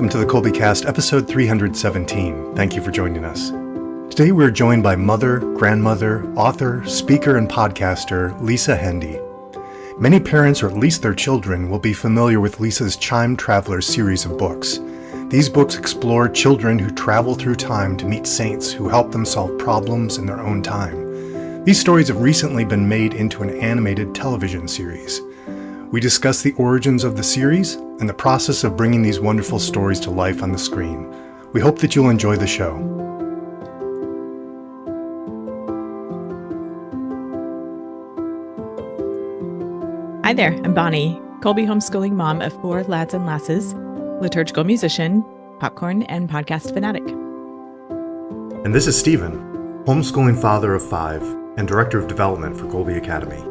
welcome to the Kolbecast, episode 317. Thank you for joining us. Today we're joined by mother, grandmother, author, speaker, and podcaster Lisa Hendey. Many parents, or at least their children, will be familiar with Lisa's Chime Travelers series of books. These books explore children who travel through time to meet saints who help them solve problems in their own time. These stories have recently been made into an animated television series. We discuss the origins of the series and the process of bringing these wonderful stories to life on the screen. We hope that you'll enjoy the show. Hi there, I'm Bonnie, Kolbe homeschooling mom of 4 lads and lasses, liturgical musician, popcorn, and podcast fanatic. And this is Stephen, homeschooling father of 5 and director of development for Kolbe Academy.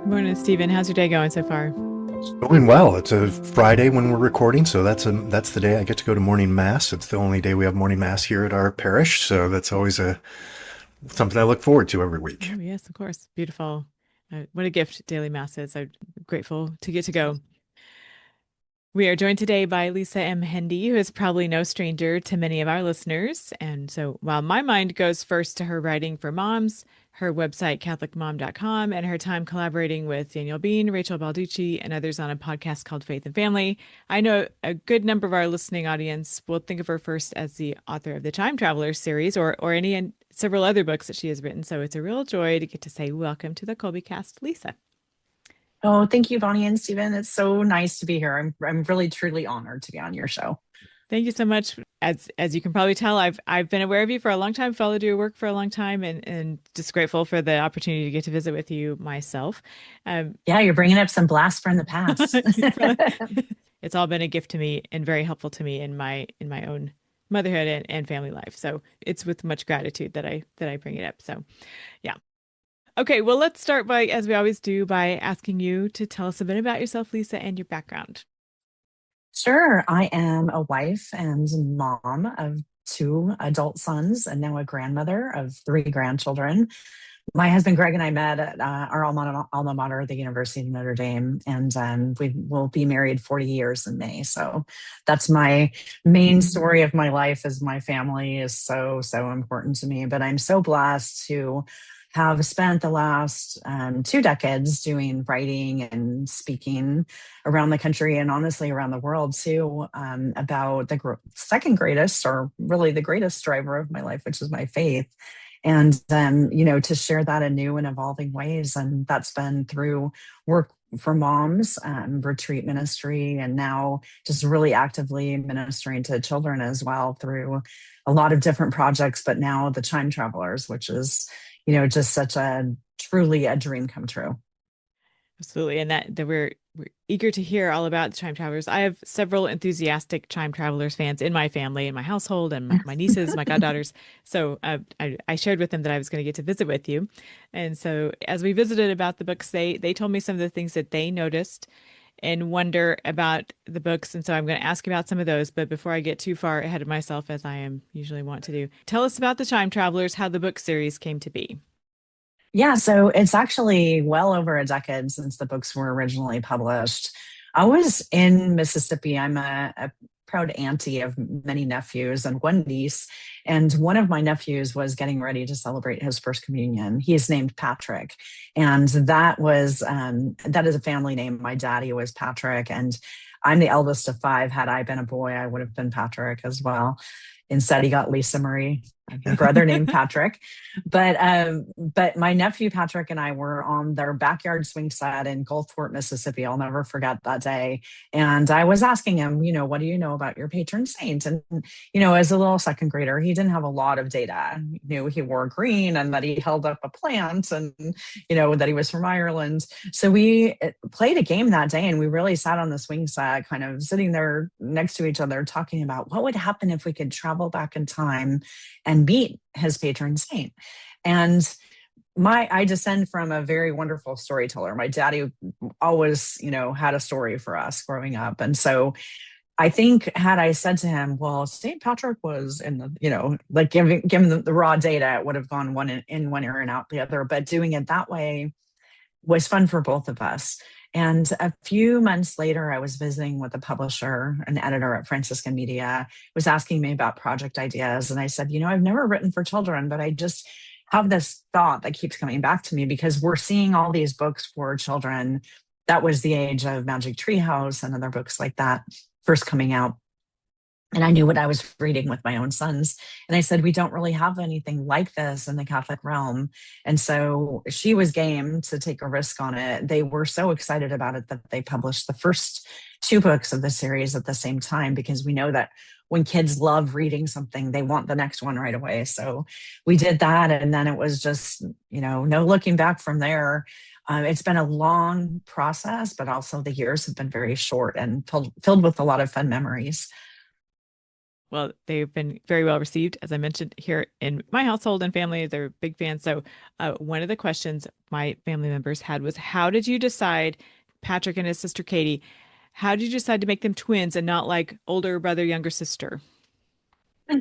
Good morning, Stephen. How's your day going so far? It's going well. It's a Friday when we're recording, so that's the day I get to go to morning mass. It's the only day we have morning mass here at our parish, so that's always something I look forward to every week. Oh, yes, of course. Beautiful. What a gift daily mass is. I'm grateful to get to go. We are joined today by Lisa M. Hendey, who is probably no stranger to many of our listeners. And so while my mind goes first to her writing for moms, her website, catholicmom.com, and her time collaborating with Danielle Bean, Rachel Balducci, and others on a podcast called Faith and Family, I know a good number of our listening audience will think of her first as the author of the Chime Travelers series or any and several other books that she has written. So it's a real joy to get to say welcome to the Kolbecast, Lisa. Oh, thank you, Bonnie and Stephen. It's so nice to be here. I'm really, truly honored to be on your show. Thank you so much. As you can probably tell, I've been aware of you for a long time, followed your work for a long time, and just grateful for the opportunity to get to visit with you myself. Yeah, you're bringing up some blasts from the past. It's all been a gift to me and very helpful to me in my own motherhood and family life. So it's with much gratitude that I bring it up. So, yeah. Okay, well, let's start by, as we always do, by asking you to tell us a bit about yourself, Lisa, and your background. Sure. I am a wife and mom of 2 adult sons and now a grandmother of 3 grandchildren. My husband, Greg, and I met at our alma mater, the University of Notre Dame, and we will be married 40 years in May. So that's my main story of my life. Is my family is so, so important to me. But I'm so blessed to have spent the last 2 decades doing writing and speaking around the country and honestly around the world too, about the second greatest, or really the greatest driver of my life, which is my faith. And to share that in new and evolving ways. And that's been through work for moms, retreat ministry, and now just really actively ministering to children as well through a lot of different projects, but now the Chime Travelers, which is, just such truly a dream come true. Absolutely. And that we're eager to hear all about the Chime Travelers. I have several enthusiastic Chime Travelers fans in my family, in my household, and my nieces, my goddaughters. So I shared with them that I was going to get to visit with you. And so as we visited about the books, they told me some of the things that they noticed and wonder about the books. And so I'm going to ask about some of those. But before I get too far ahead of myself, as I am usually want to do, tell us about the Chime Travelers, how the book series came to be. Yeah, so it's actually well over a decade since the books were originally published. I was in Mississippi. I'm a proud auntie of many nephews and one niece. And one of my nephews was getting ready to celebrate his first communion. He is named Patrick. And that is a family name. My daddy was Patrick. And I'm the eldest of 5. Had I been a boy, I would have been Patrick as well. Instead, he got Lisa Marie, a brother named Patrick. But my nephew Patrick and I were on their backyard swing set in Gulfport, Mississippi. I'll never forget that day. And I was asking him, what do you know about your patron saint? And, as a little second grader, he didn't have a lot of data. He knew he wore green and that he held up a plant and, that he was from Ireland. So we played a game that day and we really sat on the swing set, kind of sitting there next to each other, talking about what would happen if we could travel back in time and meet his patron saint. And I descend from a very wonderful storyteller. My daddy always, had a story for us growing up. And so I think had I said to him, well, St. Patrick was in the, like given the raw data, it would have gone one in one ear and out the other. But doing it that way was fun for both of us. And a few months later, I was visiting with a publisher, an editor at Franciscan Media, was asking me about project ideas. And I said, I've never written for children, but I just have this thought that keeps coming back to me because we're seeing all these books for children. That was the age of Magic Treehouse and other books like that first coming out. And I knew what I was reading with my own sons. And I said, we don't really have anything like this in the Catholic realm. And so she was game to take a risk on it. They were so excited about it that they published the first 2 books of the series at the same time, because we know that when kids love reading something, they want the next one right away. So we did that. And then it was just, no looking back from there. It's been a long process, but also the years have been very short and filled with a lot of fun memories. Well, they've been very well received, as I mentioned here in my household and family. They're big fans. So one of the questions my family members had was, how did you decide, Patrick and his sister Katie, how did you decide to make them twins and not like older brother, younger sister?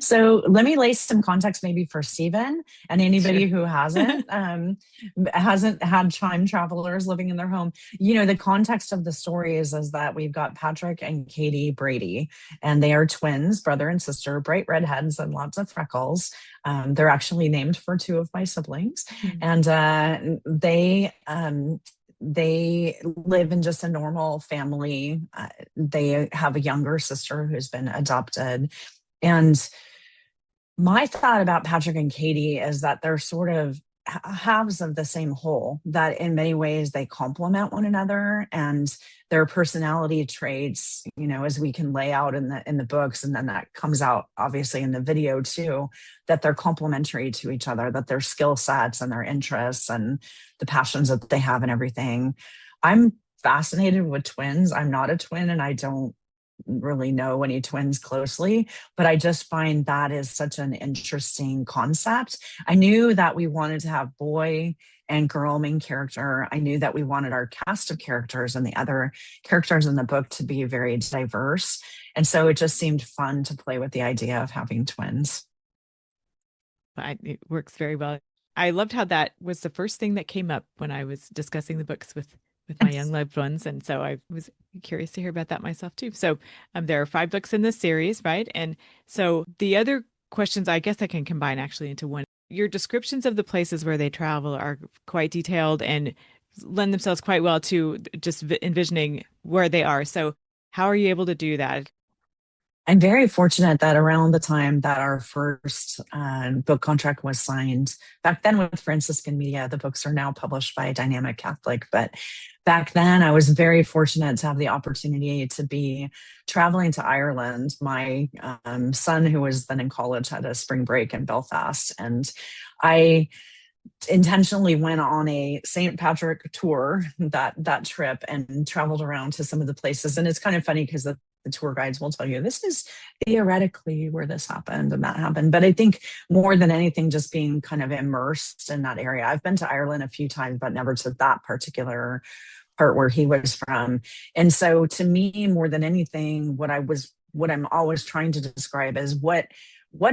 So let me lay some context maybe for Stephen and anybody Sure. who hasn't had Chime Travelers living in their home. The context of the story is that we've got Patrick and Katie Brady, and they are twins, brother and sister, bright redheads and lots of freckles. They're actually named for 2 of my siblings, and they live in just a normal family. They have a younger sister who's been adopted. And my thought about Patrick and Katie is that they're sort of halves of the same whole, that in many ways they complement one another, and their personality traits, as we can lay out in the books, and then that comes out obviously in the video too, that they're complementary to each other, that their skill sets and their interests and the passions that they have and everything. I'm fascinated with twins. I'm not a twin, and I don't really know any twins closely, but I just find that is such an interesting concept. I knew that we wanted to have boy and girl main character. I knew that we wanted our cast of characters and the other characters in the book to be very diverse. And so it just seemed fun to play with the idea of having twins. It works very well. I loved how that was the first thing that came up when I was discussing the books with my young loved ones. And so I was curious to hear about that myself too. So there are 5 books in this series, right? And so the other questions, I guess I can combine actually into one. Your descriptions of the places where they travel are quite detailed and lend themselves quite well to just envisioning where they are. So how are you able to do that? I'm very fortunate that around the time that our first book contract was signed, back then with Franciscan Media, the books are now published by Dynamic Catholic, but back then I was very fortunate to have the opportunity to be traveling to Ireland. My son, who was then in college, had a spring break in Belfast, and I intentionally went on a St. Patrick tour that trip and traveled around to some of the places. And it's kind of funny because the tour guides will tell you this is theoretically where this happened and that happened. But I think more than anything, just being kind of immersed in that area. I've been to Ireland a few times, but never to that particular part where he was from. And so to me, more than anything, what I'm always trying to describe is what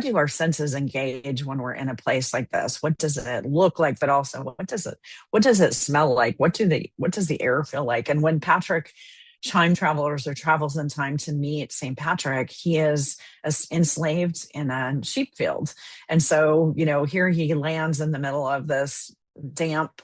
do our senses engage when we're in a place like this? What does it look like? But also what does it smell like? What does the air feel like? And when Patrick Chime Travelers or travels in time to meet St. Patrick, he is enslaved in a sheep field. And so, here he lands in the middle of this damp,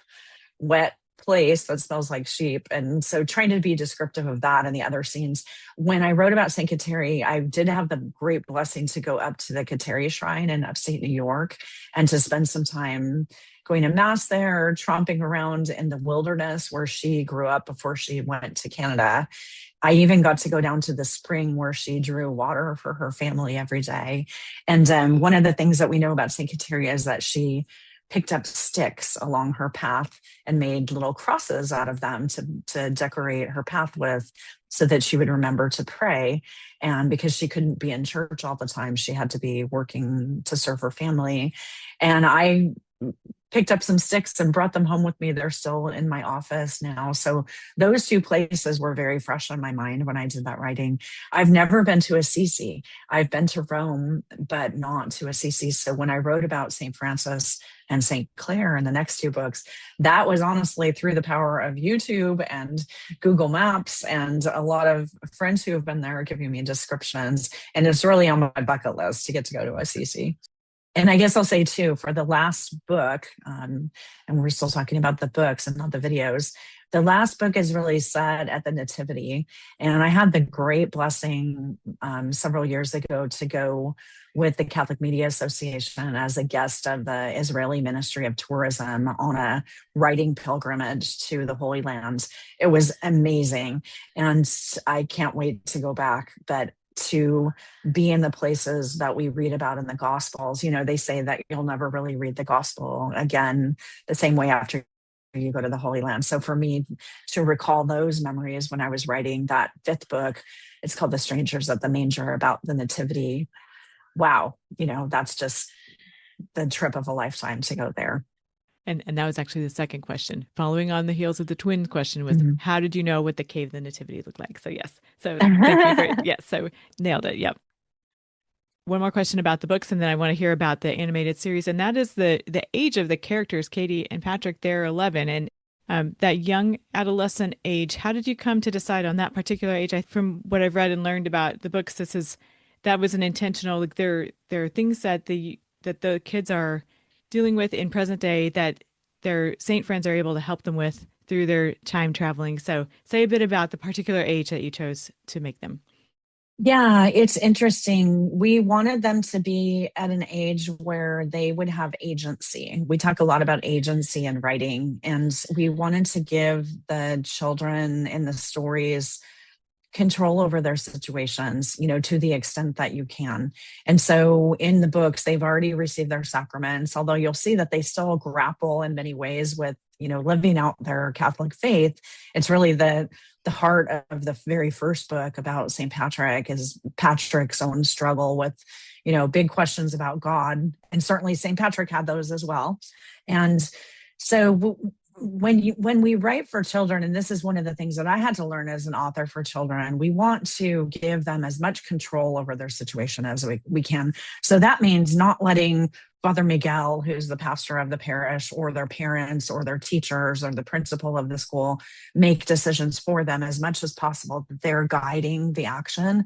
wet place that smells like sheep. And so trying to be descriptive of that and the other scenes. When I wrote about St. Kateri, I did have the great blessing to go up to the Kateri Shrine in upstate New York and to spend some time going to mass there, tromping around in the wilderness where she grew up before she went to Canada. I even got to go down to the spring where she drew water for her family every day. And one of the things that we know about St. Kateri is that she picked up sticks along her path and made little crosses out of them to decorate her path with, so that she would remember to pray. And because she couldn't be in church all the time, she had to be working to serve her family. And I picked up some sticks and brought them home with me. They're still in my office now. So those two places were very fresh on my mind when I did that writing. I've never been to Assisi. I've been to Rome, but not to Assisi. So when I wrote about St. Francis and St. Clare in the next two books, that was honestly through the power of YouTube and Google Maps and a lot of friends who have been there giving me descriptions. And it's really on my bucket list to get to go to Assisi. And I guess I'll say too, for the last book, and we're still talking about the books and not the videos, the last book is really set at the Nativity. And I had the great blessing several years ago to go with the Catholic Media Association as a guest of the Israeli Ministry of Tourism on a writing pilgrimage to the Holy Land. It was amazing. And I can't wait to go back. But to be in the places that we read about in the Gospels, you know, they say that you'll never really read the Gospel again the same way after you go to the Holy Land. So for me to recall those memories when I was writing that fifth book, it's called The Strangers at the Manger, about the Nativity. Wow, you know, that's just the trip of a lifetime to go there. And that was actually the second question. Following on the heels of the twin question was, how did you know what the cave of the Nativity looked like? So yes. So thank you for, yes. So nailed it. Yep. One more question about the books, and then I want to hear about the animated series. And that is the age of the characters, Katie and Patrick. They're 11. And that young adolescent age, how did you come to decide on that particular age? From what I've read and learned about the books, that was an intentional, like there are things that the kids are dealing with in present day that their saint friends are able to help them with through their Chime traveling. So say a bit about the particular age that you chose to make them. Yeah, it's interesting. We wanted them to be at an age where they would have agency. We talk a lot about agency in writing, and we wanted to give the children in the stories control over their situations, you know, to the extent that you can. And so in the books, they've already received their sacraments, although you'll see that they still grapple in many ways with, you know, living out their Catholic faith. It's really the heart of the very first book about St. Patrick is Patrick's own struggle with, you know, big questions about God. And certainly St. Patrick had those as well. And so when we write for children, and this is one of the things that I had to learn as an author for children, we want to give them as much control over their situation as we can. So that means not letting Father Miguel, who's the pastor of the parish, or their parents or their teachers or the principal of the school make decisions for them as much as possible, that they're guiding the action.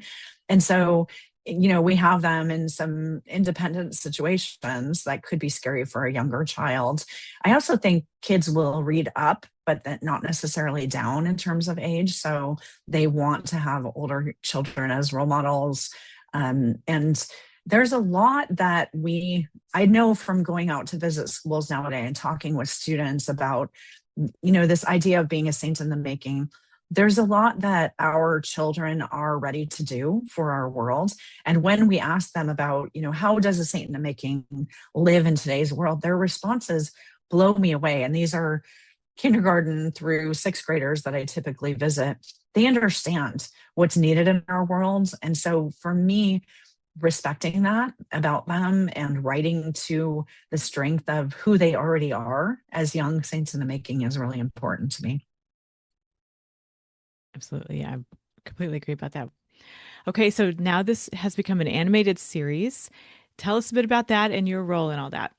And so, you know, we have them in some independent situations that could be scary for a younger child. I also think kids will read up, but not necessarily down in terms of age. So they want to have older children as role models. And there's a lot that I know from going out to visit schools nowadays and talking with students about, you know, this idea of being a saint in the making. There's a lot that our children are ready to do for our world. And when we ask them about, you know, how does a saint in the making live in today's world, their responses blow me away. And these are kindergarten through sixth graders that I typically visit. They understand what's needed in our world. And so for me, respecting that about them and writing to the strength of who they already are as young saints in the making is really important to me. Absolutely. Yeah, I completely agree about that. Okay, so now this has become an animated series. Tell us a bit about that and your role in all that.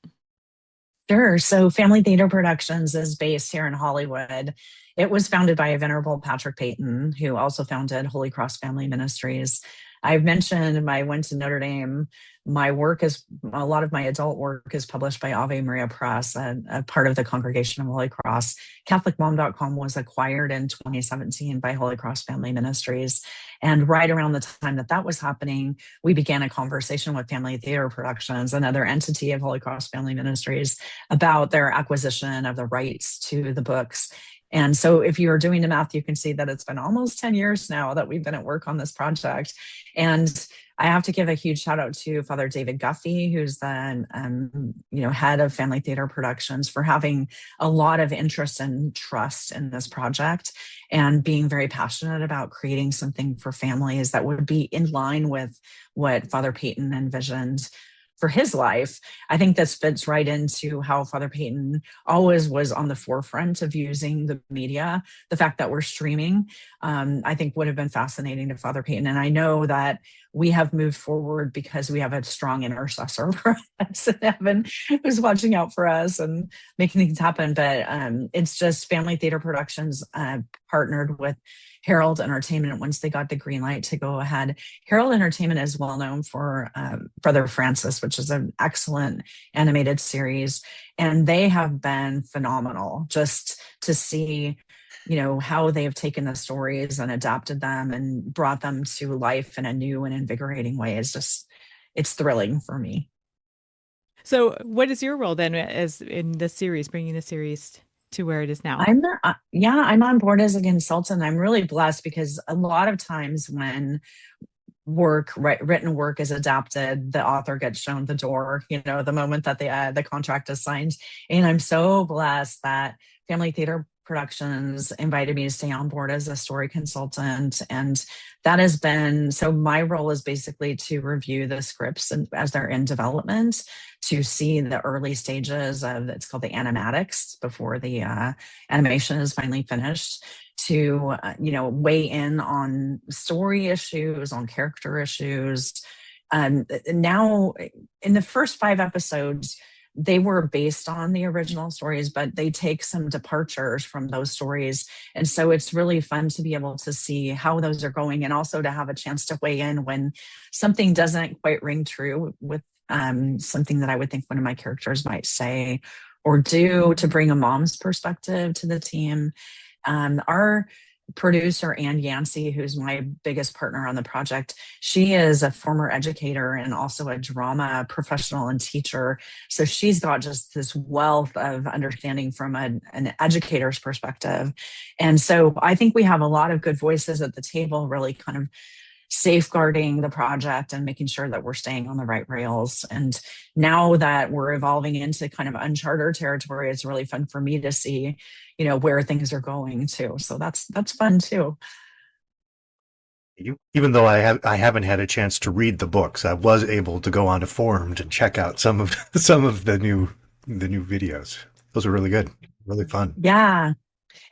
Sure. So Family Theater Productions is based here in Hollywood. It was founded by a venerable Patrick Peyton, who also founded Holy Cross Family Ministries. I've mentioned I went to Notre Dame. My work a lot of my adult work is published by Ave Maria Press, a part of the Congregation of Holy Cross. CatholicMom.com was acquired in 2017 by Holy Cross Family Ministries. And right around the time that was happening, we began a conversation with Family Theater Productions, another entity of Holy Cross Family Ministries, about their acquisition of the rights to the books. And so if you're doing the math, you can see that it's been almost 10 years now that we've been at work on this project. And I have to give a huge shout out to Father David Guffey, who's the head of Family Theater Productions, for having a lot of interest and trust in this project and being very passionate about creating something for families that would be in line with what Father Peyton envisioned for his life. I think this fits right into how Father Peyton always was on the forefront of using the media. The fact that we're streaming, I think would have been fascinating to Father Peyton. And I know that we have moved forward because we have a strong intercessor for us in heaven who's watching out for us and making things happen. But it's just Family Theater Productions partnered with Herald Entertainment once they got the green light to go ahead. Herald Entertainment is well known for Brother Francis, which is an excellent animated series. And they have been phenomenal just to see, how they've taken the stories and adapted them and brought them to life in a new and invigorating way. It's thrilling for me. So what is your role then as in the series, bringing the series to where it is now? I'm on board as a consultant. I'm really blessed because a lot of times when written work is adapted, the author gets shown the door, the moment that the contract is signed. And I'm so blessed that Family Theater Productions invited me to stay on board as a story consultant. And that has been, so my role is basically to review the scripts and as they're in development, to see the early stages of, it's called the animatics before the animation is finally finished, to, weigh in on story issues, on character issues. Now in the first 5 episodes, they were based on the original stories, but they take some departures from those stories. And so it's really fun to be able to see how those are going and also to have a chance to weigh in when something doesn't quite ring true with something that I would think one of my characters might say or do, to bring a mom's perspective to the team. Our producer, Ann Yancey, who's my biggest partner on the project, she is a former educator and also a drama professional and teacher. So she's got just this wealth of understanding from an educator's perspective. And so I think we have a lot of good voices at the table, really kind of safeguarding the project and making sure that we're staying on the right rails. And now that we're evolving into kind of uncharted territory, it's really fun for me to see, where things are going too. So that's fun too. Even though I haven't had a chance to read the books, I was able to go onto forum to check out some of the new videos. Those are really good, really fun. Yeah.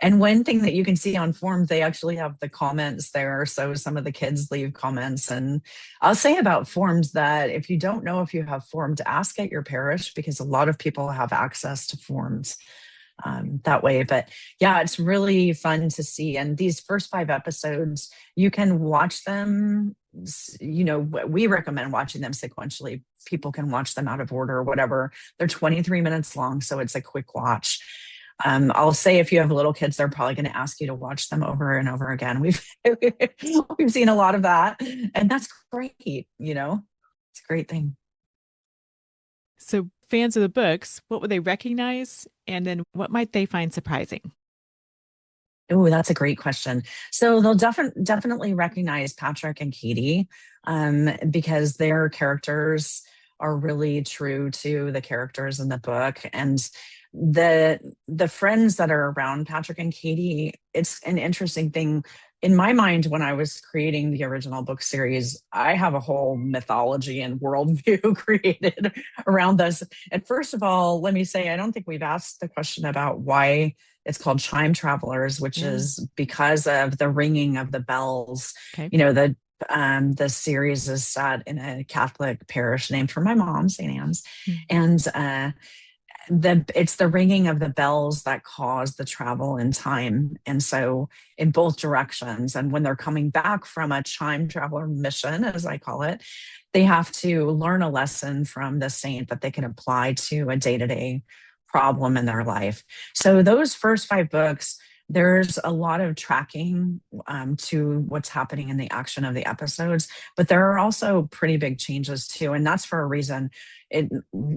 And one thing that you can see on forums, they actually have the comments there. So some of the kids leave comments. And I'll say about forums that if you don't know if you have forums, ask at your parish, because a lot of people have access to forums that way. But yeah, it's really fun to see. And these first 5 episodes, you can watch them. We recommend watching them sequentially. People can watch them out of order or whatever. They're 23 minutes long, so it's a quick watch. I'll say if you have little kids, they're probably going to ask you to watch them over and over again. We've seen a lot of that, and that's great. It's a great thing. So fans of the books, what would they recognize? And then what might they find surprising? Oh, that's a great question. So they'll definitely recognize Patrick and Katie because their characters are really true to the characters in the book. And the friends that are around Patrick and Katie, it's an interesting thing. In my mind, when I was creating the original book series, I have a whole mythology and worldview created around this. And first of all, let me say, I don't think we've asked the question about why it's called Chime Travelers, which is because of the ringing of the bells. Okay. The series is set in a Catholic parish named for my mom, St. Anne's. And it's the ringing of the bells that cause the travel in time. And so in both directions. And when they're coming back from a Chime Traveler mission, as I call it, they have to learn a lesson from the saint that they can apply to a day-to-day problem in their life. So those first 5 books, there's a lot of tracking to what's happening in the action of the episodes, but there are also pretty big changes too. And that's for a reason. It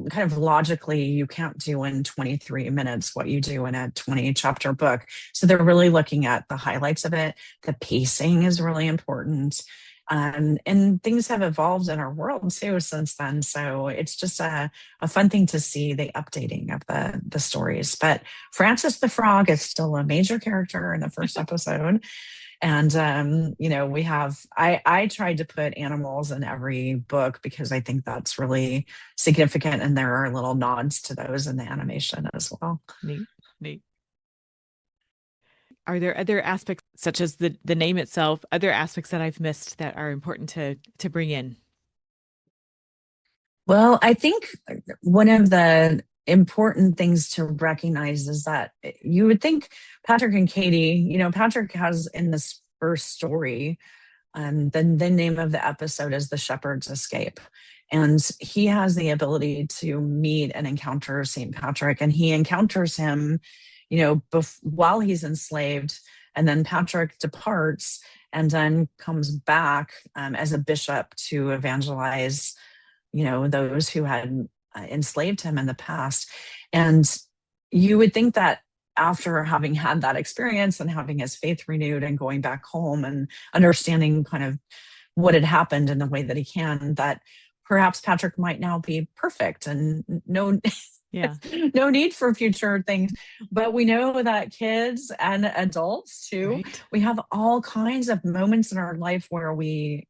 kind of logically, you can't do in 23 minutes what you do in a 20 chapter book. So they're really looking at the highlights of it. The pacing is really important. And things have evolved in our world too since then. So it's just a fun thing to see the updating of the stories. But Francis the Frog is still a major character in the first episode. And we have I tried to put animals in every book because I think that's really significant, and there are little nods to those in the animation as well. Neat, neat. Are there other aspects, such as the name itself, other aspects that I've missed that are important to bring in? Well, I think one of the important things to recognize is that you would think Patrick and Katie, Patrick has in this first story, the name of the episode is The Shepherd's Escape. And he has the ability to meet and encounter St. Patrick, and he encounters him, while he's enslaved. And then Patrick departs and then comes back as a bishop to evangelize those who had enslaved him in the past. And you would think that after having had that experience and having his faith renewed and going back home and understanding kind of what had happened in the way that he can, that perhaps Patrick might now be perfect and no need for future things. But we know that kids and adults too, right, we have all kinds of moments in our life where we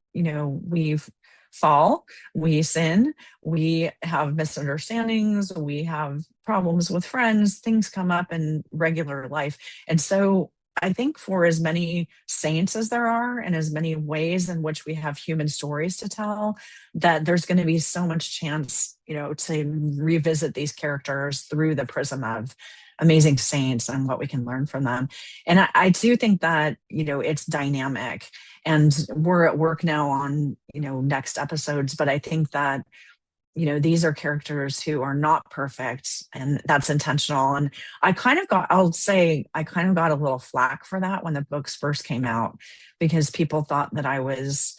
fall, we sin, we have misunderstandings, we have problems with friends, things come up in regular life. And so I think for as many saints as there are and as many ways in which we have human stories to tell, that there's going to be so much chance, to revisit these characters through the prism of amazing saints and what we can learn from them. And I do think that, it's dynamic. And we're at work now on, next episodes, but I think that, these are characters who are not perfect, and that's intentional. And I kind of got a little flack for that when the books first came out, because people thought that I was,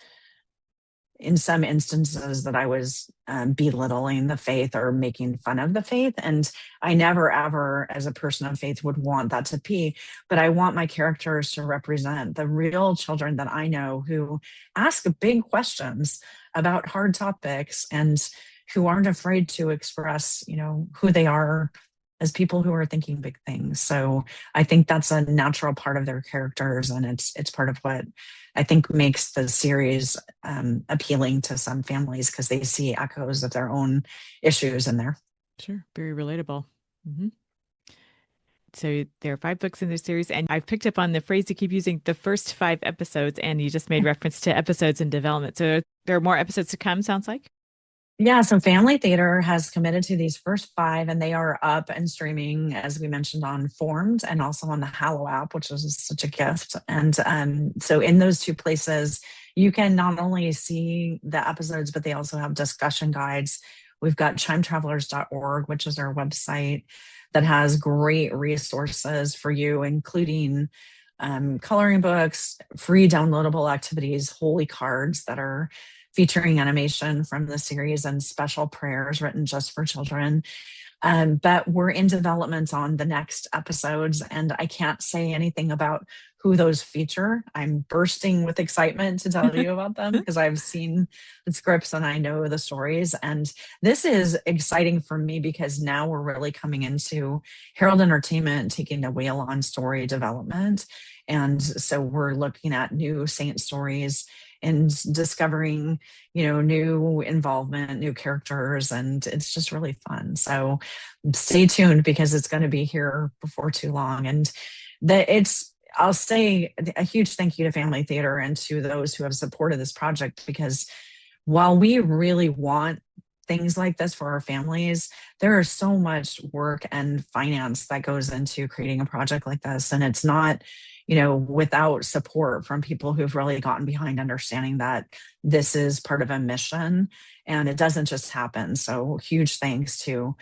in some instances, that I was belittling the faith or making fun of the faith. And I never, ever, as a person of faith, would want that to be. But I want my characters to represent the real children that I know who ask big questions about hard topics and who aren't afraid to express, who they are as people who are thinking big things. So I think that's a natural part of their characters, and it's part of what I think makes the series appealing to some families, because they see echoes of their own issues in there. Sure, very relatable. Mm-hmm. So there are 5 books in this series, and I've picked up on the phrase you keep using, the first 5 episodes, and you just made reference to episodes in development. So there are more episodes to come, sounds like? Yeah, so Family Theater has committed to these first 5, and they are up and streaming, as we mentioned, on Formed and also on the Hallow app, which is such a gift. And so in those 2 places, you can not only see the episodes, but they also have discussion guides. We've got chimetravelers.org, which is our website that has great resources for you, including coloring books, free downloadable activities, holy cards that are featuring animation from the series, and special prayers written just for children. But we're in development on the next episodes, and I can't say anything about who those feature. I'm bursting with excitement to tell you about them because I've seen the scripts and I know the stories. And this is exciting for me because now we're really coming into Herald Entertainment taking the wheel on story development. And so we're looking at new saint stories and discovering, new involvement, new characters, and it's just really fun. So stay tuned because it's going to be here before too long. And I'll say a huge thank you to Family Theater and to those who have supported this project, because while we really want things like this for our families, there is so much work and finance that goes into creating a project like this. And it's not, without support from people who've really gotten behind understanding that this is part of a mission and it doesn't just happen. So huge thanks to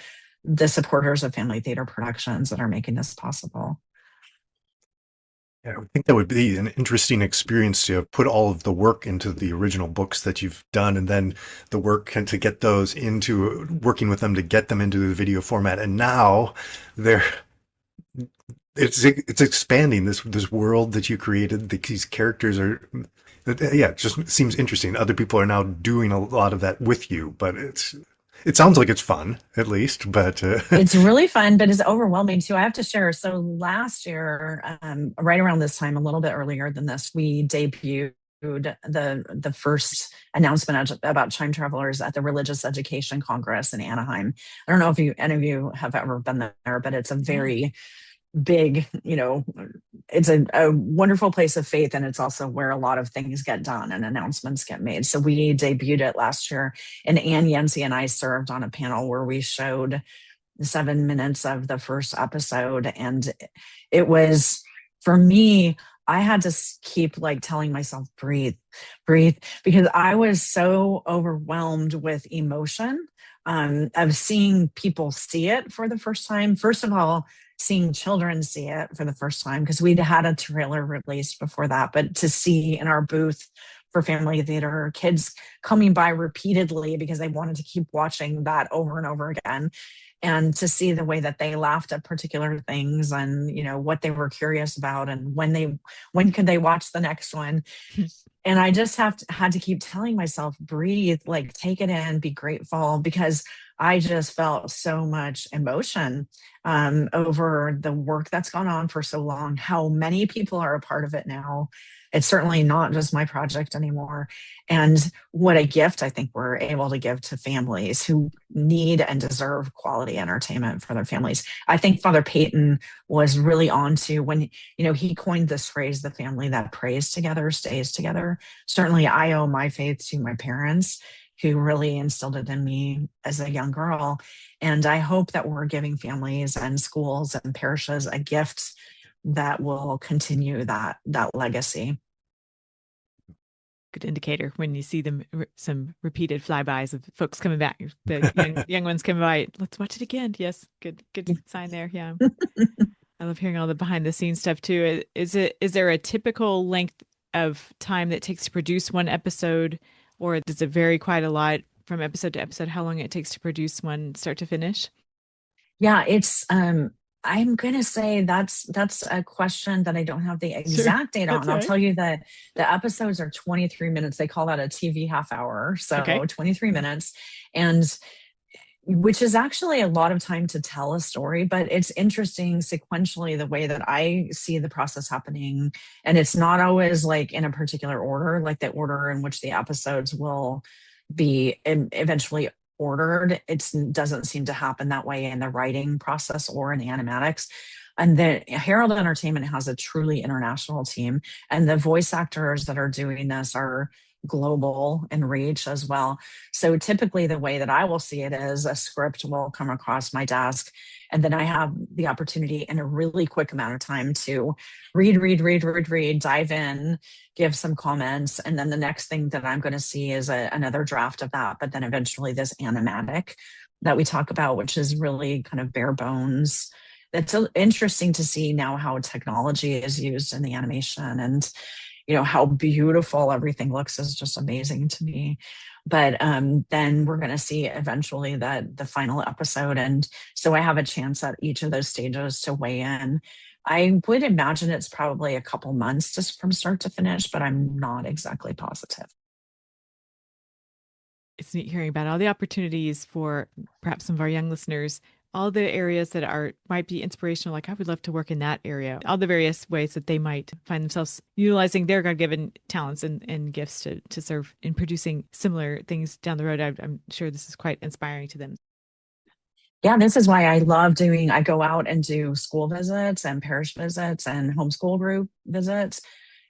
the supporters of Family Theater Productions that are making this possible. Yeah, I would think that would be an interesting experience to put all of the work into the original books that you've done, and then the work to get those into working with them to get them into the video format. And now it's expanding this world that you created. These characters are, it just seems interesting. Other people are now doing a lot of that with you, but It sounds like it's fun, at least, but It's really fun, but it's overwhelming too. I have to share. So last year, right around this time, a little bit earlier than this, we debuted the first announcement about Chime Travelers at the Religious Education Congress in Anaheim. I don't know if any of you have ever been there, but it's a very big, it's a wonderful place of faith, and it's also where a lot of things get done and announcements get made. So we debuted it last year, and Ann Yancey and I served on a panel where we showed 7 minutes of the first episode. And it was, for me, I had to keep telling myself, breathe, breathe, because I was so overwhelmed with emotion of seeing people see it for the first time. First of all, seeing children see it for the first time, because we'd had a trailer released before that, but to see in our booth for family theater, kids coming by repeatedly because they wanted to keep watching that over and over again, and to see the way that they laughed at particular things, and what they were curious about, and when could they watch the next one. And I just had to keep telling myself, breathe, take it in, be grateful, because I just felt so much emotion over the work that's gone on for so long, how many people are a part of it now. It's certainly not just my project anymore. And what a gift I think we're able to give to families who need and deserve quality entertainment for their families. I think Father Peyton was really on to when, he coined this phrase, the family that prays together stays together. Certainly I owe my faith to my parents, who really instilled it in me as a young girl. And I hope that we're giving families and schools and parishes a gift that will continue that legacy. Good indicator when you see them, some repeated flybys of folks coming back, the young ones coming by. Let's watch it again. Yes, good sign there. Yeah, I love hearing all the behind the scenes stuff too. Is there a typical length of time that it takes to produce one episode, or does it vary quite a lot from episode to episode? How long it takes to produce one, start to finish? Yeah, it's I'm gonna say that's a question that I don't have the exact date on. I'll tell you that the episodes are 23 minutes. They call that a TV half hour. So 23 minutes. And which is actually a lot of time to tell a story, but it's interesting sequentially the way that I see the process happening. And it's not always in a particular order, like the order in which the episodes will be eventually ordered. It doesn't seem to happen that way in the writing process or in animatics. And then Herald Entertainment has a truly international team, and the voice actors that are doing this are global in reach as well. So typically the way that I will see it is a script will come across my desk, and then I have the opportunity in a really quick amount of time to read, dive in, give some comments. And then the next thing that I'm going to see is another draft of that, but then eventually this animatic that we talk about, which is really kind of bare bones. It's interesting to see now how technology is used in the animation, and how beautiful everything looks is just amazing to me. But then we're going to see eventually the final episode. And so I have a chance at each of those stages to weigh in. I would imagine it's probably a couple months just from start to finish, but I'm not exactly positive. It's neat hearing about all the opportunities for perhaps some of our young listeners, all the areas that might be inspirational, like I would love to work in that area, all the various ways that they might find themselves utilizing their God-given talents and gifts to serve in producing similar things down the road. I'm sure this is quite inspiring to them. Yeah, this is why I go out and do school visits and parish visits and homeschool group visits.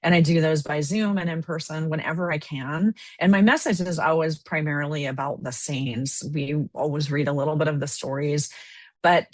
And I do those by Zoom and in person whenever I can. And my message is always primarily about the saints. We always read a little bit of the stories, but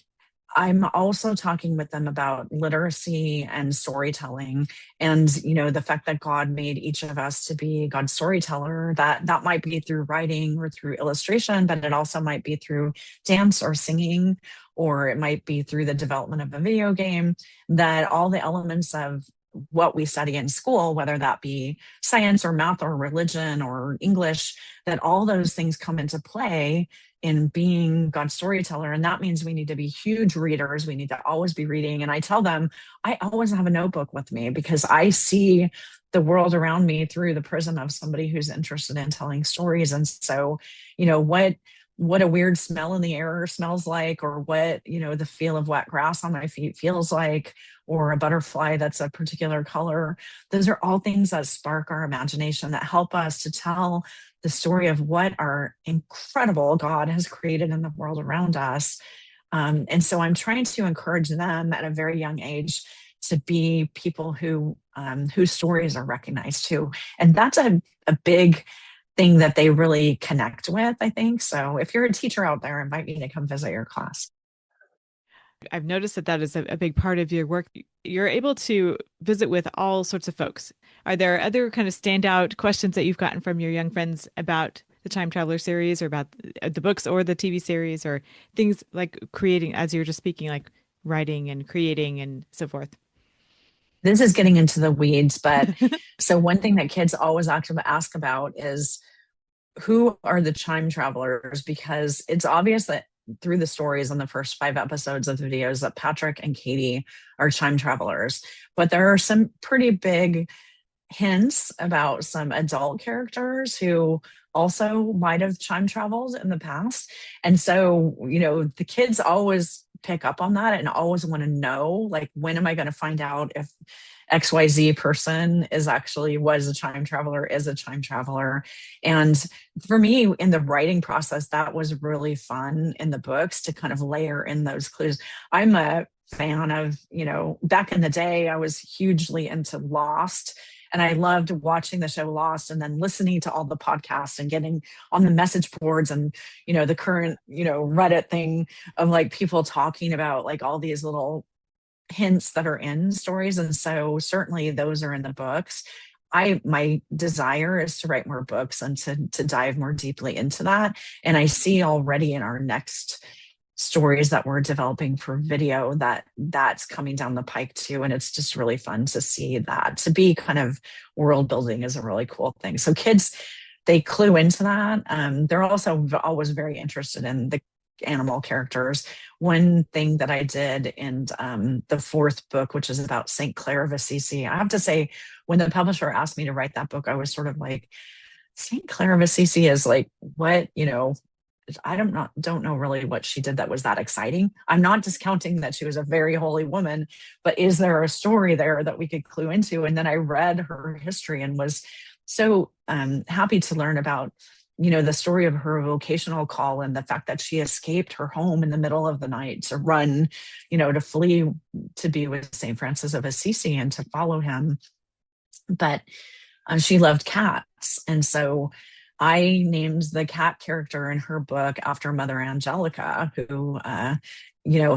I'm also talking with them about literacy and storytelling, and the fact that God made each of us to be God's storyteller. That might be through writing or through illustration, but it also might be through dance or singing, or it might be through the development of a video game. That all the elements of what we study in school, whether that be science or math or religion or English, that all those things come into play in being God's storyteller. And that means we need to be huge readers. We need to always be reading. And I tell them, I always have a notebook with me because I see the world around me through the prism of somebody who's interested in telling stories. And so, what what a weird smell in the air smells like, or what, the feel of wet grass on my feet feels like, or a butterfly that's a particular color. Those are all things that spark our imagination, that help us to tell the story of what our incredible God has created in the world around us. And so I'm trying to encourage them at a very young age to be people whose stories are recognized too. And that's a big thing that they really connect with, I think. So if you're a teacher out there, invite me to come visit your class. I've noticed that is a big part of your work. You're able to visit with all sorts of folks. Are there other kind of standout questions that you've gotten from your young friends about the Chime Traveler series, or about the books or the TV series, or things like creating, as you were just speaking, like writing and creating and so forth? This is getting into the weeds, but so one thing that kids always ask about is, who are the Chime Travelers? Because it's obvious that through the stories on the first 5 episodes of the videos that Patrick and Katie are Chime Travelers, but there are some pretty big hints about some adult characters who also might have time traveled in the past. And so, the kids always pick up on that and always want to know, like, when am I going to find out if XYZ person was a time traveler, is a time traveler? And for me, in the writing process, that was really fun in the books to kind of layer in those clues. I'm a fan of, back in the day, I was hugely into Lost. And I loved watching the show Lost and then listening to all the podcasts and getting on the message boards and, the current, Reddit thing of like people talking about like all these little hints that are in stories. And so certainly those are in the books. My desire is to write more books and to dive more deeply into that. And I see already in our next stories that we're developing for video that's coming down the pike too. And it's just really fun to see that. To be kind of world building is a really cool thing. So kids, they clue into that. They're also always very interested in the animal characters. One thing that I did in the 4th book, which is about St. Clair of Assisi, I have to say, when the publisher asked me to write that book, I was sort of like, St. Clair of Assisi is like, what, I don't know really what she did that was that exciting. I'm not discounting that she was a very holy woman, but is there a story there that we could clue into? And then I read her history and was so happy to learn about, the story of her vocational call and the fact that she escaped her home in the middle of the night to run, to flee to be with St. Francis of Assisi and to follow him. But she loved cats. And so I named the cat character in her book after Mother Angelica, who,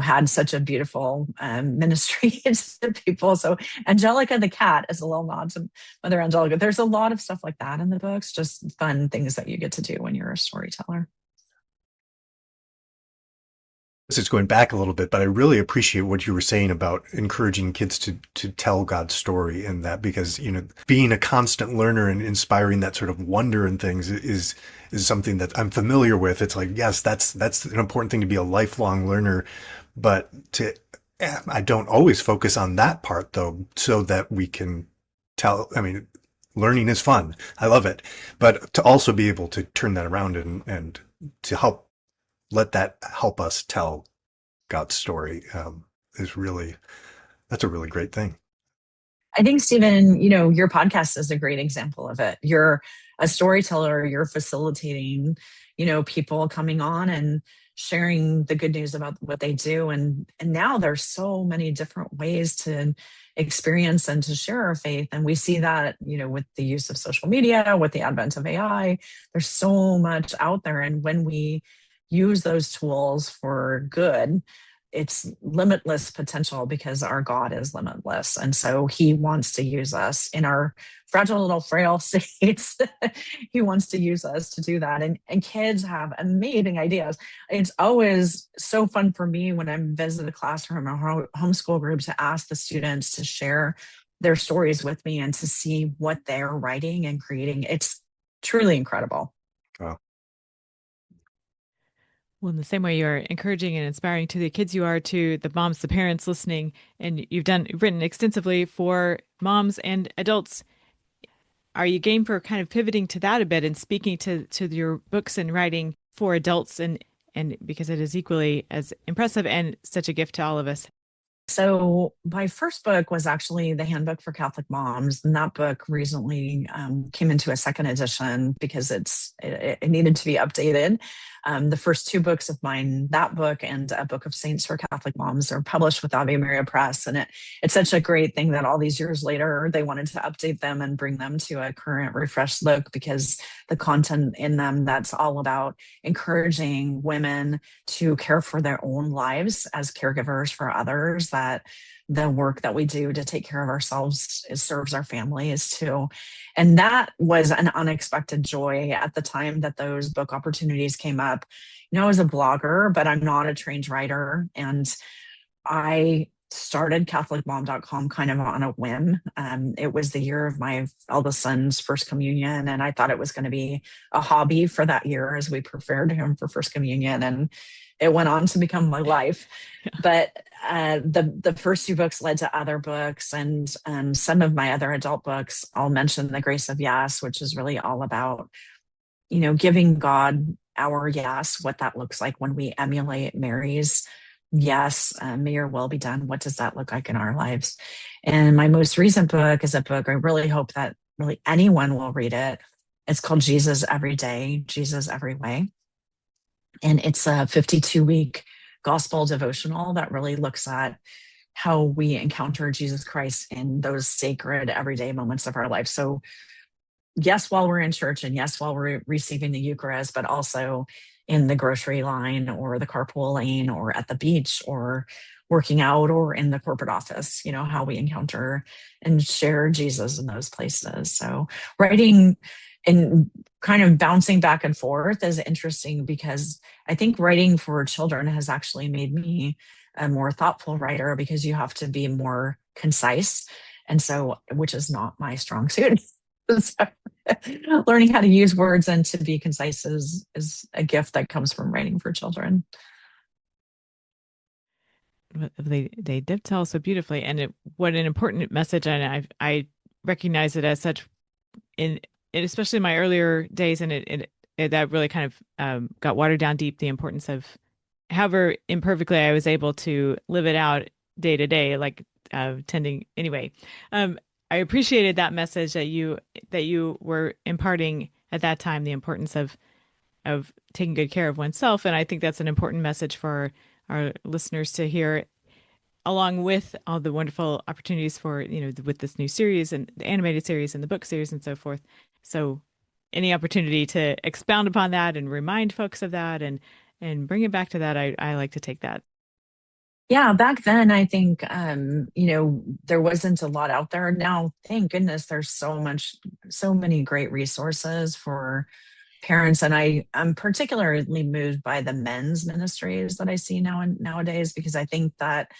had such a beautiful ministry to people. So Angelica the cat is a little nod to Mother Angelica. There's a lot of stuff like that in the books, just fun things that you get to do when you're a storyteller. This is going back a little bit, but I really appreciate what you were saying about encouraging kids to tell God's story, and that, because, being a constant learner and inspiring that sort of wonder in things is something that I'm familiar with. It's like, yes, that's an important thing, to be a lifelong learner, but I don't always focus on that part though, so that we can tell. I mean, learning is fun. I love it, but to also be able to turn that around and to let that help us tell God's story that's a really great thing. I think, Stephen, your podcast is a great example of it. You're a storyteller, you're facilitating, people coming on and sharing the good news about what they do. And now there's so many different ways to experience and to share our faith. And we see that, with the use of social media, with the advent of AI, there's so much out there. And when we use those tools for good, it's limitless potential, because our God is limitless. And so he wants to use us in our fragile little frail states. He wants to use us to do that. And kids have amazing ideas. It's always so fun for me when I'm visiting a classroom or homeschool group to ask the students to share their stories with me and to see what they're writing and creating. It's truly incredible. Wow. Well, in the same way you're encouraging and inspiring to the kids, you are to the moms, the parents listening, and you've written extensively for moms and adults. Are you game for kind of pivoting to that a bit and speaking to your books and writing for adults, and because it is equally as impressive and such a gift to all of us? So my first book was actually the Handbook for Catholic Moms, and that book recently came into a second edition because it needed to be updated. The first two books of mine, that book and a book of Saints for Catholic Moms, are published with Ave Maria Press, and it's such a great thing that all these years later they wanted to update them and bring them to a current, refreshed look, because the content in them, that's all about encouraging women to care for their own lives as caregivers for others, that the work that we do to take care of ourselves serves our families too. And that was an unexpected joy at the time that those book opportunities came up. I was a blogger, but I'm not a trained writer. And I started CatholicMom.com kind of on a whim. It was the year of my eldest son's first communion, and I thought it was going to be a hobby for that year as we prepared him for first communion, and it went on to become my life. But the first two books led to other books, and some of my other adult books. I'll mention The Grace of Yes, which is really all about, giving God our yes, what that looks like when we emulate Mary's yes, may your will be done. What does that look like in our lives? And my most recent book is a book I really hope that really anyone will read it. It's called Jesus Every Day, Jesus Every Way. And it's a 52-week gospel devotional that really looks at how we encounter Jesus Christ in those sacred everyday moments of our life. So yes, while we're in church, and yes, while we're receiving the Eucharist, but also in the grocery line or the carpool lane or at the beach or working out or in the corporate office, how we encounter and share Jesus in those places. So writing and kind of bouncing back and forth is interesting, because I think writing for children has actually made me a more thoughtful writer, because you have to be more concise. And so, which is not my strong suit. So, learning how to use words and to be concise is a gift that comes from writing for children. They did tell so beautifully, and what an important message. And I recognize it as such especially in my earlier days, and it that really kind of got watered down deep, the importance of, however imperfectly I was able to live it out day to day, like tending anyway. I appreciated that message that you were imparting at that time, the importance of taking good care of oneself. And I think that's an important message for our listeners to hear, along with all the wonderful opportunities for, with this new series and the animated series and the book series and so forth. So any opportunity to expound upon that and remind folks of that and bring it back to that, I like to take that. Yeah, back then, I think, there wasn't a lot out there. Now, thank goodness, there's so many great resources for parents. And I'm particularly moved by the men's ministries that I see nowadays, because I think that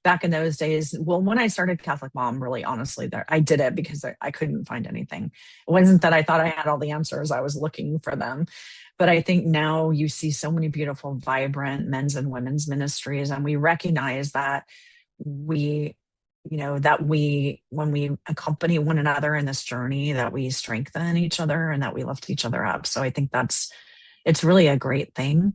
back in those days, well, when I started Catholic Mom, really honestly, I did it because I couldn't find anything. It wasn't that I thought I had all the answers. I was looking for them. But I think now you see so many beautiful, vibrant men's and women's ministries, and we recognize that when we accompany one another in this journey, that we strengthen each other and that we lift each other up. So I think it's really a great thing.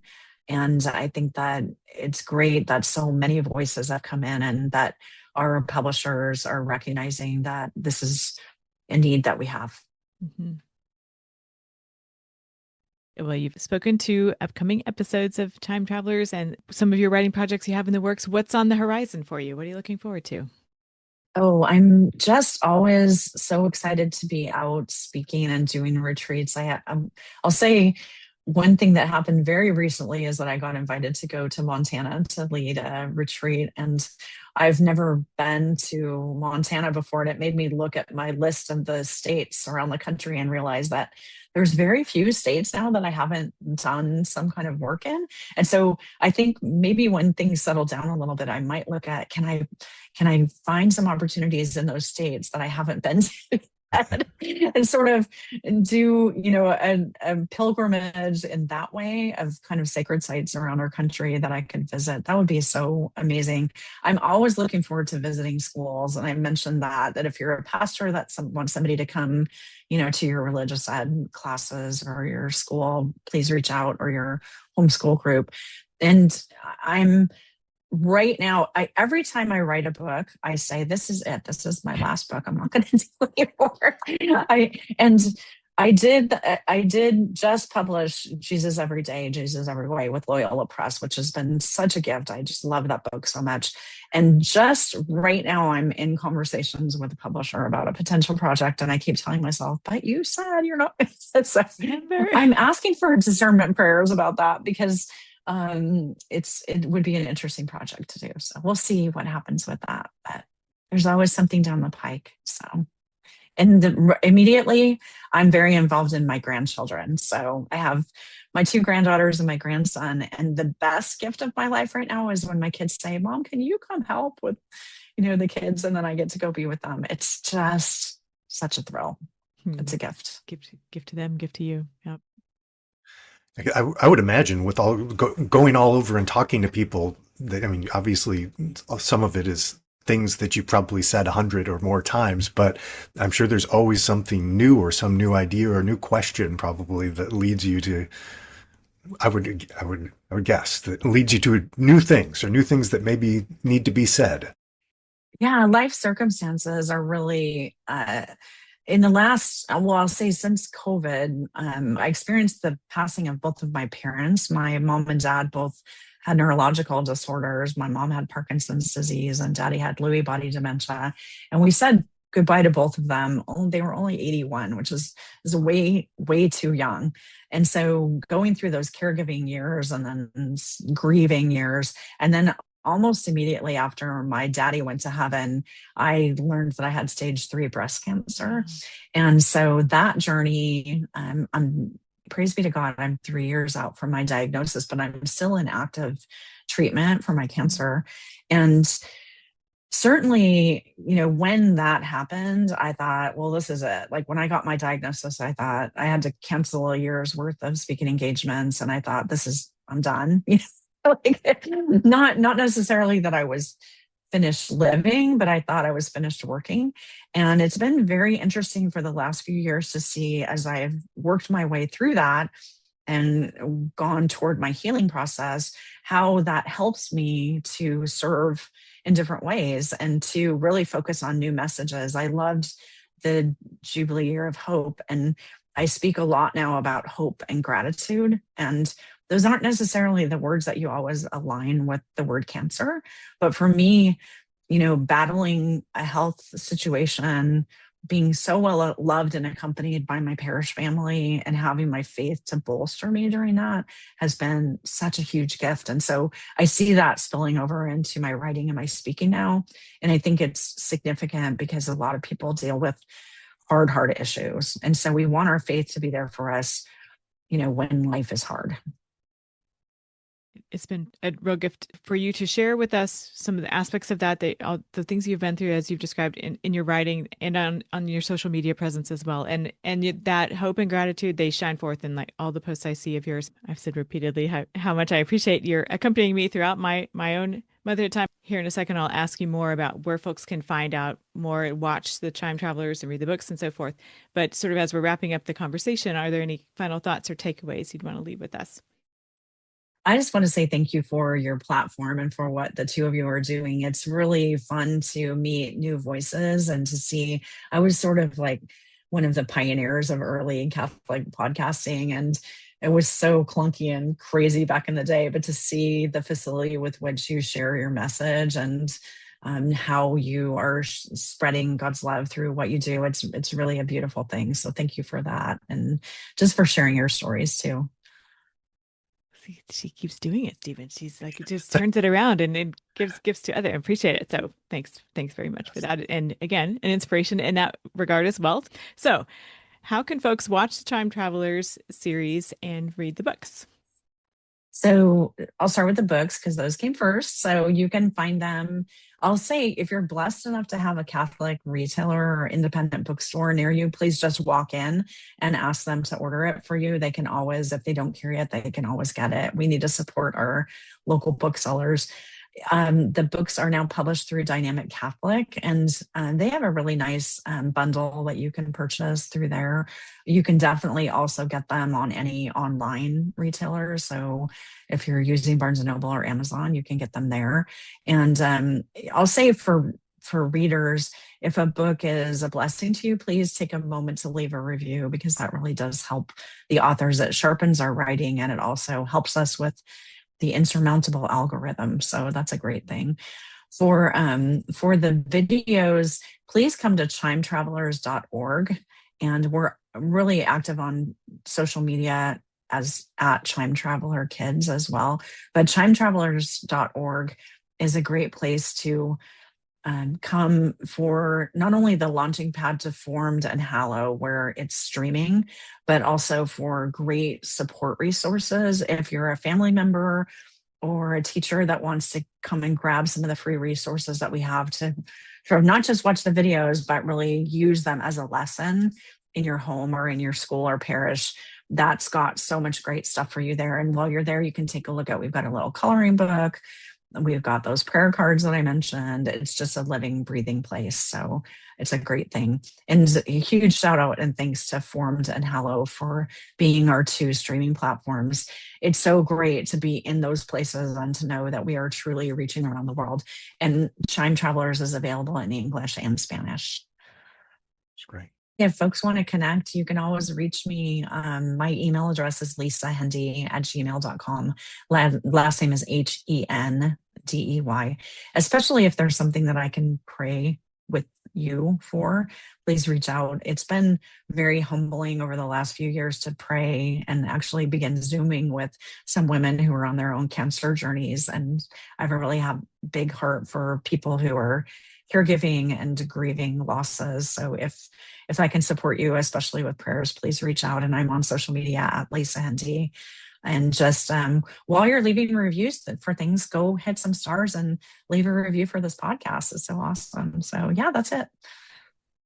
And I think that it's great that so many voices have come in, and that our publishers are recognizing that this is a need that we have. Mm-hmm. Well, you've spoken to upcoming episodes of Chime Travelers and some of your writing projects you have in the works. What's on the horizon for you? What are you looking forward to? Oh, I'm just always so excited to be out speaking and doing retreats. I'll say one thing that happened very recently is that I got invited to go to Montana to lead a retreat. And I've never been to Montana before. And it made me look at my list of the states around the country and realize that there's very few states now that I haven't done some kind of work in. And so I think maybe when things settle down a little bit, I might look at, can I find some opportunities in those states that I haven't been to and sort of do, a pilgrimage in that way of kind of sacred sites around our country that I could visit. That would be so amazing. I'm always looking forward to visiting schools. And I mentioned that if you're a pastor that wants somebody to come, to your religious ed classes or your school, please reach out, or your homeschool group. And I'm right now, every time I write a book, I say, this is it. This is my last book. I'm not going to do anymore. I did just publish Jesus Every Day, Jesus Every Way with Loyola Press, which has been such a gift. I just love that book so much. And just right now, I'm in conversations with a publisher about a potential project. And I keep telling myself, but you said you're not. So I'm asking for discernment prayers about that, because it would be an interesting project to do. So we'll see what happens with that. But there's always something down the pike. So. And immediately, I'm very involved in my grandchildren. So I have my 2 granddaughters and my grandson. And the best gift of my life right now is when my kids say, Mom, can you come help with, the kids? And then I get to go be with them. It's just such a thrill. It's a gift. Gift to them, gift to you. Yep. I would imagine with all going all over and talking to people that, obviously some of it is things that you probably said 100 or more times, but I'm sure there's always something new or some new idea or new question probably that leads you to, I would guess, that leads you to new things or new things that maybe need to be said. Yeah, life circumstances are really, in the last, I'll say since COVID, I experienced the passing of both of my parents. My mom and dad both had neurological disorders. My mom had Parkinson's disease and daddy had Lewy body dementia. And we said goodbye to both of them. They were only 81, which is way, way too young. And so going through those caregiving years and then grieving years, and then almost immediately after my daddy went to heaven, I learned that I had stage 3 breast cancer. And so that journey, praise be to God, I'm 3 years out from my diagnosis, but I'm still in active treatment for my cancer. And certainly, when that happened, I thought, well, this is it. Like when I got my diagnosis, I thought I had to cancel a year's worth of speaking engagements. And I thought, I'm done. Not necessarily that I was finished living, but I thought I was finished working. And it's been very interesting for the last few years to see, as I've worked my way through that and gone toward my healing process, how that helps me to serve in different ways and to really focus on new messages. I loved the Jubilee Year of Hope, and I speak a lot now about hope and gratitude. And those aren't necessarily the words that you always align with the word cancer. But for me, battling a health situation, being so well loved and accompanied by my parish family and having my faith to bolster me during that has been such a huge gift. And so I see that spilling over into my writing and my speaking now. And I think it's significant because a lot of people deal with hard issues. And so we want our faith to be there for us, when life is hard. It's been a real gift for you to share with us some of the aspects of that, all the things you've been through, as you've described in your writing and on your social media presence as well. And that hope and gratitude, they shine forth in like all the posts I see of yours. I've said repeatedly how much I appreciate your accompanying me throughout my own motherhood time. Here in a second, I'll ask you more about where folks can find out more and watch the Chime Travelers and read the books and so forth. But sort of as we're wrapping up the conversation, are there any final thoughts or takeaways you'd want to leave with us? I just want to say thank you for your platform and for what the two of you are doing. It's really fun to meet new voices and to see. I was sort of like one of the pioneers of early Catholic podcasting, and it was so clunky and crazy back in the day, but to see the facility with which you share your message and how you are spreading God's love through what you do, it's really a beautiful thing. So thank you for that, and just for sharing your stories too. She keeps doing it, Stephen. She's like, it just turns it around and it gives gifts to others. I appreciate it. So thanks very much for that. And again, an inspiration in that regard as well. So how can folks watch the Chime Travelers series and read the books? So I'll start with the books because those came first. So you can find them. I'll say if you're blessed enough to have a Catholic retailer or independent bookstore near you, please just walk in and ask them to order it for you. They can always, if they don't carry it, they can always get it. We need to support our local booksellers. The books are now published through Dynamic Catholic, and they have a really nice bundle that you can purchase through there. You can definitely also get them on any online retailer. So if you're using Barnes & Noble or Amazon, you can get them there. And I'll say for readers, if a book is a blessing to you, please take a moment to leave a review, because that really does help the authors. It sharpens our writing, and it also helps us with the insurmountable algorithm. So that's a great thing. For the videos, please come to chimetravelers.org. And we're really active on social media as at Chime Traveler Kids as well. But chimetravelers.org is a great place to come for not only the launching pad to Formed and Hallow, where it's streaming, but also for great support resources. If you're a family member or a teacher that wants to come and grab some of the free resources that we have to sort of not just watch the videos, but really use them as a lesson in your home or in your school or parish, that's got so much great stuff for you there. And while you're there, you can take a look at, we've got a little coloring book. We've got those prayer cards that I mentioned. It's just a living, breathing place. So it's a great thing. And a huge shout out and thanks to Formed and Hallow for being our two streaming platforms. It's so great to be in those places and to know that we are truly reaching around the world. And Chime Travelers is available in English and Spanish. That's great. If folks want to connect, you can always reach me. My email address is lisahendey@gmail.com. Last name is Hendey. Especially if there's something that I can pray with you for, please reach out. It's been very humbling over the last few years to pray and actually begin Zooming with some women who are on their own cancer journeys. And I have a really big heart for people who are caregiving and grieving losses. So if I can support you, especially with prayers, please reach out. And I'm on social media at Lisa Hendey. And just while you're leaving reviews for things, go hit some stars and leave a review for this podcast. It's so awesome. So yeah, that's it.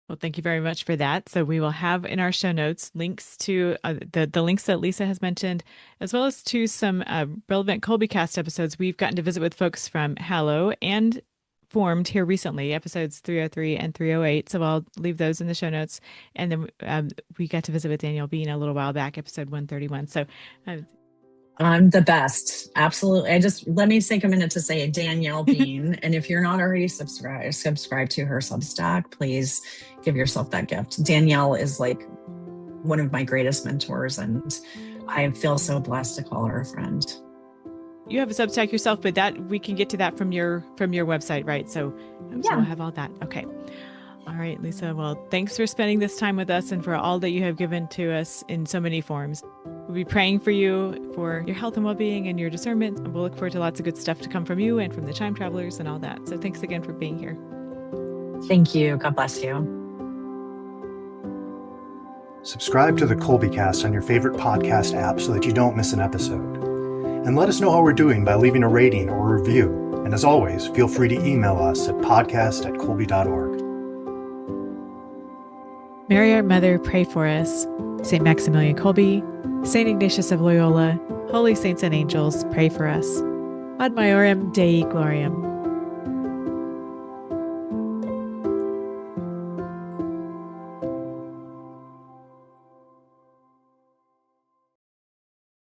Well, thank you very much for that. So we will have in our show notes links to the links that Lisa has mentioned, as well as to some relevant Kolbecast episodes. We've gotten to visit with folks from Hallow and Formed here recently, episodes 303 and 308. So I'll leave those in the show notes. And then we got to visit with Danielle Bean a little while back, episode 131. So I'm the best. Absolutely. Let me take a minute to say Danielle Bean. And if you're not already subscribe to her Substack, please give yourself that gift. Danielle is like one of my greatest mentors, and I feel so blessed to call her a friend. You have a Substack yourself, but that we can get to that from your website, right? So we'll have all that. Okay. All right, Lisa. Well, thanks for spending this time with us and for all that you have given to us in so many forms. We'll be praying for you, for your health and well-being and your discernment. And we'll look forward to lots of good stuff to come from you and from the Chime Travelers and all that. So thanks again for being here. Thank you. God bless you. Subscribe to the Kolbecast on your favorite podcast app so that you don't miss an episode. And let us know how we're doing by leaving a rating or a review. And as always, feel free to email us at podcast@kolbe.org. Mary, our Mother, pray for us. St. Maximilian Kolbe, St. Ignatius of Loyola, holy saints and angels, pray for us. Ad Maiorem Dei Gloriam.